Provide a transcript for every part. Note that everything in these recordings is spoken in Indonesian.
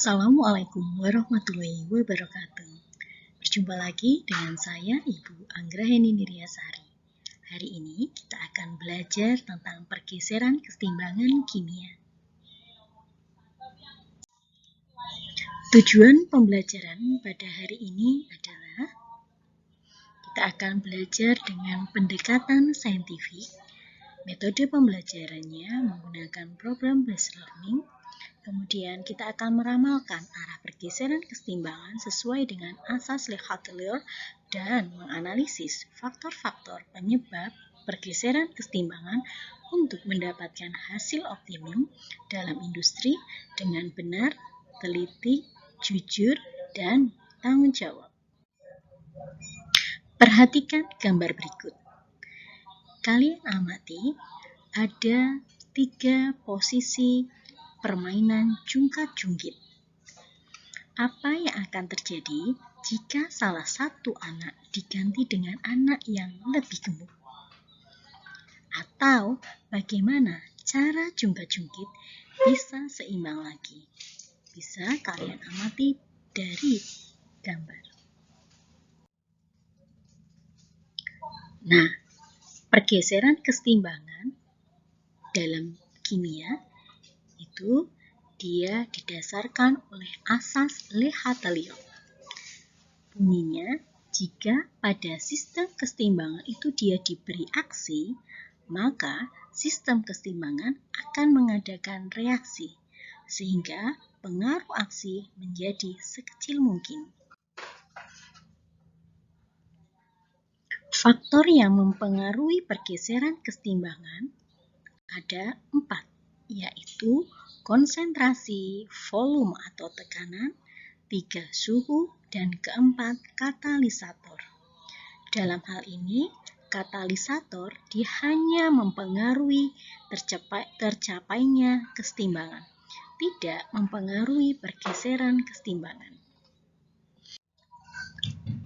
Assalamualaikum warahmatullahi wabarakatuh. Berjumpa lagi dengan saya Ibu Anggraheni Niryasari. Hari ini kita akan belajar tentang pergeseran kesetimbangan kimia. Tujuan pembelajaran pada hari ini adalah kita akan belajar dengan pendekatan saintifik. Metode pembelajarannya menggunakan problem based learning. Kemudian kita akan meramalkan arah pergeseran kesetimbangan sesuai dengan asas Le Chatelier dan menganalisis faktor-faktor penyebab pergeseran kesetimbangan untuk mendapatkan hasil optimum dalam industri dengan benar, teliti, jujur, dan tanggung jawab. Perhatikan gambar berikut. Kalian amati ada 3 posisi permainan jungkat-jungkit. Apa yang akan terjadi jika salah satu anak diganti dengan anak yang lebih gemuk? Atau bagaimana cara jungkat-jungkit bisa seimbang lagi? Bisa kalian amati dari gambar. Nah, pergeseran kesetimbangan dalam kimia itu dia didasarkan oleh asas Le Chatelier. Bunyinya, jika pada sistem kesetimbangan itu dia diberi aksi, maka sistem kesetimbangan akan mengadakan reaksi, sehingga pengaruh aksi menjadi sekecil mungkin. Faktor yang mempengaruhi pergeseran kesetimbangan ada 4, yaitu konsentrasi, volume atau tekanan, 3 suhu, dan keempat katalisator. Dalam hal ini, katalisator dia hanya mempengaruhi tercapainya kesetimbangan, tidak mempengaruhi pergeseran kesetimbangan.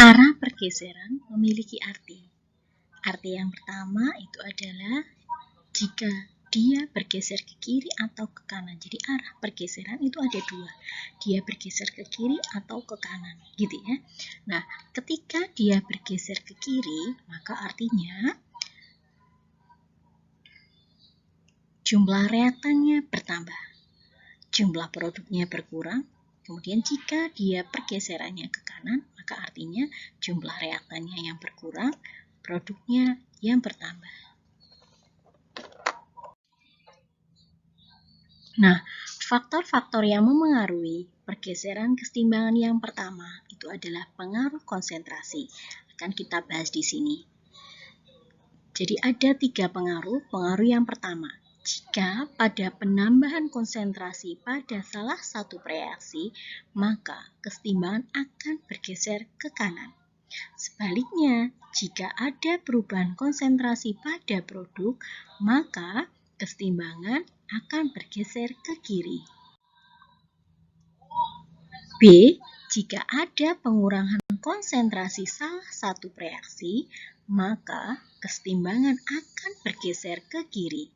Arah pergeseran memiliki arti. Arti yang pertama itu adalah jika dia bergeser ke kiri atau ke kanan. Jadi arah pergeseran itu ada 2. Dia bergeser ke kiri atau ke kanan, gitu ya. Nah, ketika dia bergeser ke kiri, maka artinya jumlah reaktannya bertambah. Jumlah produknya berkurang. Kemudian jika dia pergeserannya ke kanan, maka artinya jumlah reaktannya yang berkurang, produknya yang bertambah. Nah, faktor-faktor yang memengaruhi pergeseran kesetimbangan yang pertama itu adalah pengaruh konsentrasi. Akan kita bahas di sini. Jadi ada 3 pengaruh. Pengaruh yang pertama, jika pada penambahan konsentrasi pada salah satu reaksi, maka kesetimbangan akan bergeser ke kanan. Sebaliknya, jika ada perubahan konsentrasi pada produk, maka kesetimbangan akan bergeser ke kiri. B. Jika ada pengurangan konsentrasi salah satu reaksi, maka kesetimbangan akan bergeser ke kiri.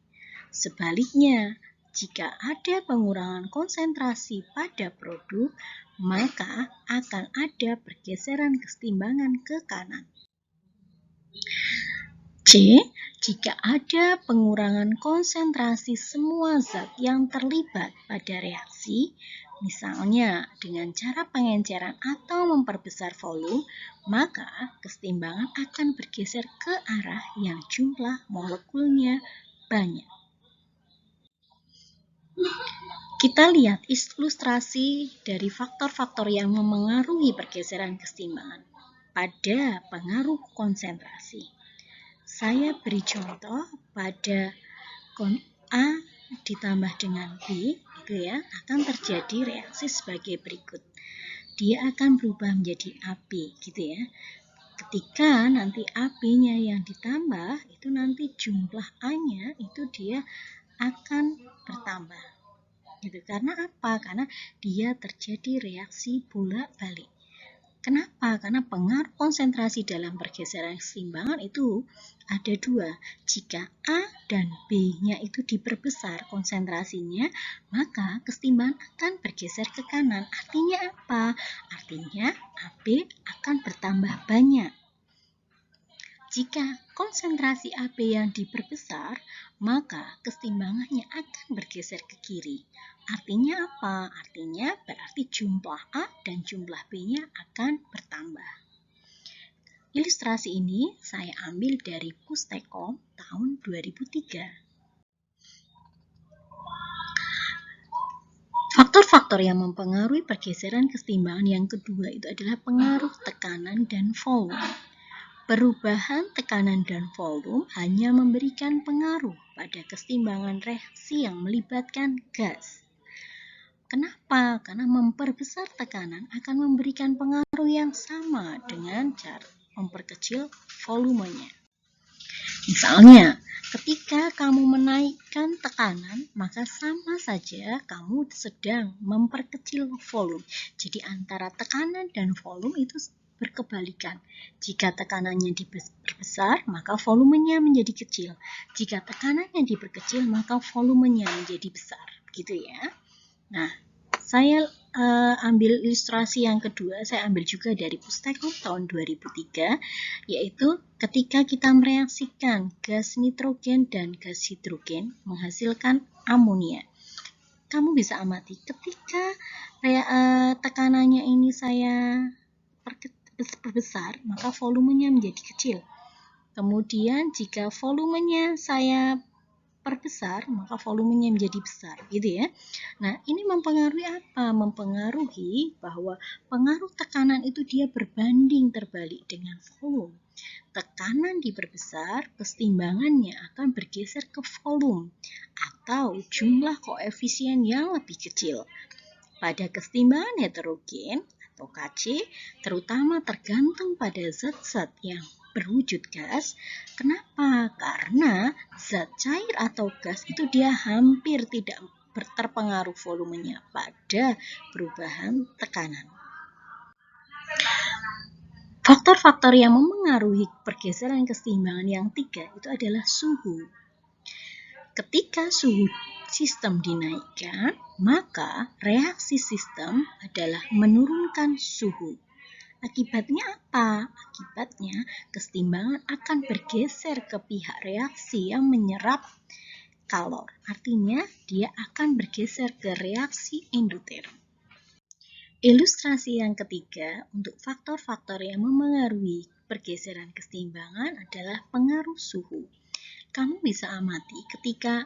Sebaliknya, jika ada pengurangan konsentrasi pada produk, maka akan ada pergeseran kesetimbangan ke kanan. C. Jika ada pengurangan konsentrasi semua zat yang terlibat pada reaksi, misalnya dengan cara pengenceran atau memperbesar volume, maka kesetimbangan akan bergeser ke arah yang jumlah molekulnya banyak. Kita lihat ilustrasi dari faktor-faktor yang memengaruhi pergeseran kesetimbangan pada pengaruh konsentrasi. Saya beri contoh pada A ditambah dengan B, itu ya, akan terjadi reaksi sebagai berikut. Dia akan berubah menjadi AB, gitu ya. Ketika nanti AB-nya yang ditambah, itu nanti jumlah A-nya itu dia akan bertambah. Gitu. Karena apa? Karena dia terjadi reaksi bolak-balik. Kenapa? Karena pengaruh konsentrasi dalam pergeseran keseimbangan itu ada dua. Jika A dan B-nya itu diperbesar konsentrasinya, maka keseimbangan akan bergeser ke kanan. Artinya apa? Artinya AB akan bertambah banyak. Jika konsentrasi AB yang diperbesar, maka keseimbangannya akan bergeser ke kiri. Artinya apa? Artinya berarti jumlah A dan jumlah B-nya akan bertambah. Ilustrasi ini saya ambil dari Pustekom tahun 2003. Faktor-faktor yang mempengaruhi pergeseran keseimbangan yang kedua itu adalah pengaruh tekanan dan volume. Perubahan tekanan dan volume hanya memberikan pengaruh pada keseimbangan reaksi yang melibatkan gas. Kenapa? Karena memperbesar tekanan akan memberikan pengaruh yang sama dengan cara memperkecil volumenya. Misalnya, ketika kamu menaikkan tekanan, maka sama saja kamu sedang memperkecil volume. Jadi antara tekanan dan volume itu berkebalikan. Jika tekanannya diperbesar, maka volumenya menjadi kecil. Jika tekanannya diperkecil, maka volumenya menjadi besar. Gitu ya. Nah, saya ambil ilustrasi yang kedua, saya ambil juga dari Pustekom tahun 2003, yaitu ketika kita mereaksikan gas nitrogen dan gas hidrogen menghasilkan amonia. Kamu bisa amati ketika tekanannya ini saya perbesar, maka volumenya menjadi kecil. Kemudian jika volumenya saya perbesar, maka volumenya menjadi besar, gitu ya. Nah, ini mempengaruhi apa? Mempengaruhi bahwa pengaruh tekanan itu dia berbanding terbalik dengan volume. Tekanan diperbesar, keseimbangannya akan bergeser ke volume atau jumlah koefisien yang lebih kecil. Pada keseimbangan heterogen atau KC, terutama tergantung pada zat-zat yang berwujud gas. Kenapa? Karena zat cair atau gas itu dia hampir tidak terpengaruh volumenya pada perubahan tekanan. Faktor-faktor yang memengaruhi pergeseran keseimbangan yang tiga itu adalah suhu. Ketika suhu sistem dinaikkan, maka reaksi sistem adalah menurunkan suhu. Akibatnya apa? Akibatnya keseimbangan akan bergeser ke pihak reaksi yang menyerap kalor. Artinya dia akan bergeser ke reaksi endoterm. Ilustrasi yang ketiga untuk faktor-faktor yang memengaruhi pergeseran keseimbangan adalah pengaruh suhu. Kamu bisa amati ketika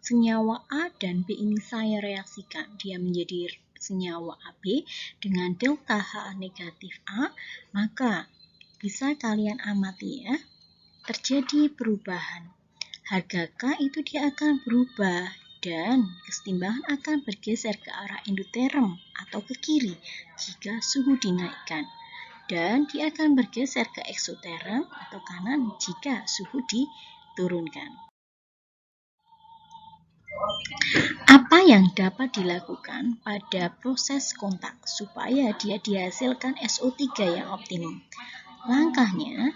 senyawa A dan B ini saya reaksikan, dia menjadi senyawa AB dengan delta H negatif A, maka bisa kalian amati ya, terjadi perubahan. Harga K itu dia akan berubah dan keseimbangan akan bergeser ke arah endoterm atau ke kiri jika suhu dinaikkan. Dan dia akan bergeser ke eksoterm atau kanan jika suhu diturunkan. Apa yang dapat dilakukan pada proses kontak supaya dia dihasilkan SO3 yang optimum? Langkahnya,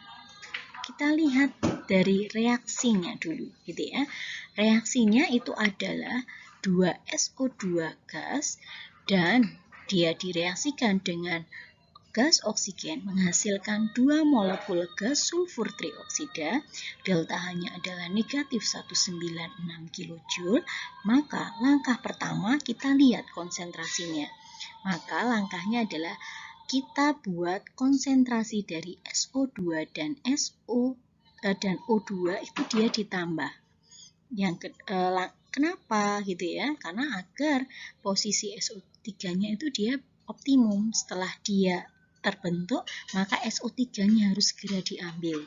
kita lihat dari reaksinya dulu, gitu ya. Reaksinya itu adalah 2 SO2 gas dan dia direaksikan dengan gas oksigen menghasilkan 2 molekul gas sulfur trioksida, delta-nya adalah negatif 196 kJ, maka langkah pertama kita lihat konsentrasinya. Maka langkahnya adalah kita buat konsentrasi dari SO2 dan O2 itu dia ditambah. Kenapa gitu ya? Karena agar posisi SO3-nya itu dia optimum. Setelah dia terbentuk, maka SO3-nya harus segera diambil.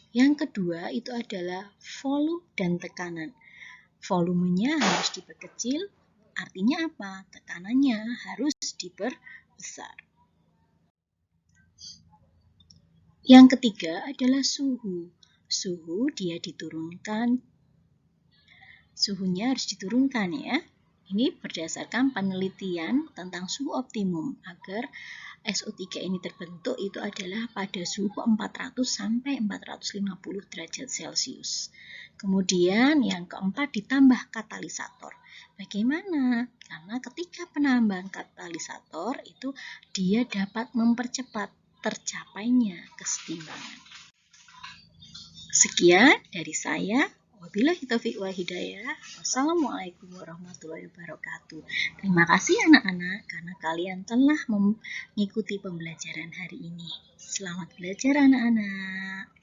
Yang kedua itu adalah volume dan tekanan. Volumenya harus diperkecil, artinya apa? Tekanannya harus diperbesar. Yang ketiga adalah suhu. Suhunya harus diturunkan ya. Ini berdasarkan penelitian tentang suhu optimum agar SO3 ini terbentuk itu adalah pada suhu 400 sampai 450 derajat Celcius. Kemudian yang keempat ditambah katalisator. Bagaimana? Karena ketika penambahan katalisator itu dia dapat mempercepat tercapainya kesetimbangan. Sekian dari saya. Wabillahi taufiq wal hidayah. Wassalamualaikum warahmatullahi wabarakatuh. Terima kasih anak-anak karena kalian telah mengikuti pembelajaran hari ini. Selamat belajar anak-anak.